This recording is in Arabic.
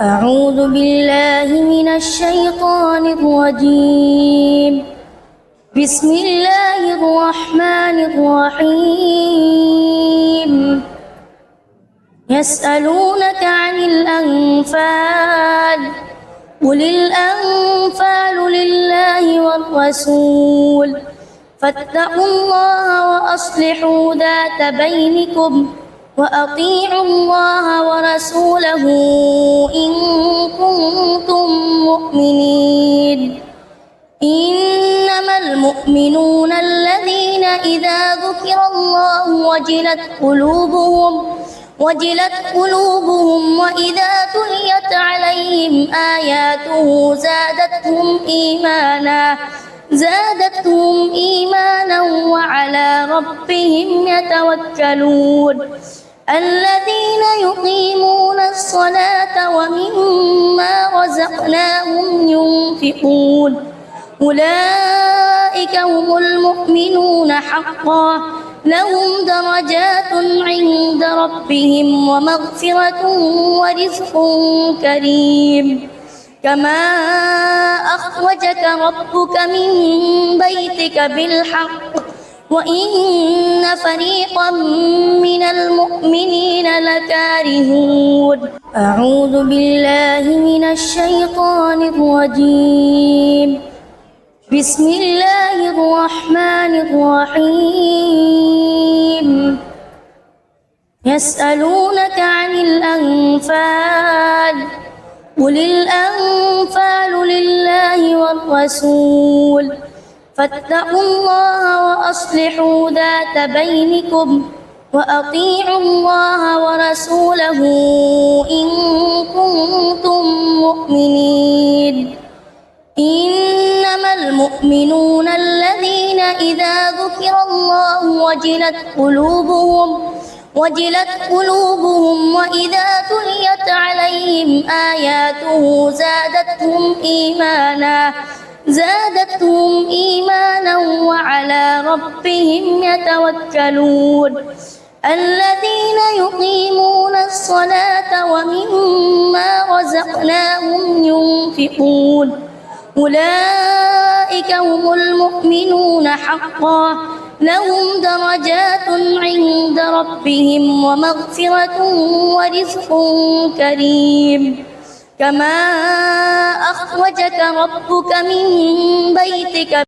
أعوذ بالله من الشيطان الرجيم. بسم الله الرحمن الرحيم. يسألونك عن الأنفال قل الأنفال لله والرسول فاتقوا الله وأصلحوا ذات بينكم وأطيعوا الله ورسوله إن كنتم مؤمنين. إنما المؤمنون الذين إذا ذكر الله وجلت قلوبهم وإذا تليت عليهم آياته زادتهم إيمانا وعلى ربهم يتوكلون. الذين يقيمون الصلاة ومما رزقناهم ينفقون أولئك هم المؤمنون حقا لهم درجات عند ربهم ومغفرة ورزق كريم. كما أخرجك ربك من بيتك بالحق وإن فريقا من المؤمنين لكارهون. أعوذ بالله من الشيطان الرجيم. بسم الله الرحمن الرحيم. يسألونك عن الأنفال قل الأنفال لله والرسول فاتقوا الله وأصلحوا ذات بينكم وأطيعوا الله ورسوله إن كنتم مؤمنين. إنما المؤمنون الذين إذا ذكر الله وجلت قلوبهم وإذا تليت عليهم آياته زادتهم إيمانا وعلى ربهم يتوكلون. الذين يقيمون الصلاة ومما رزقناهم ينفقون أولئك هم المؤمنون حقا لهم درجات عند ربهم ومغفرة ورزق كريم. كما أخرجك ربك من بيتك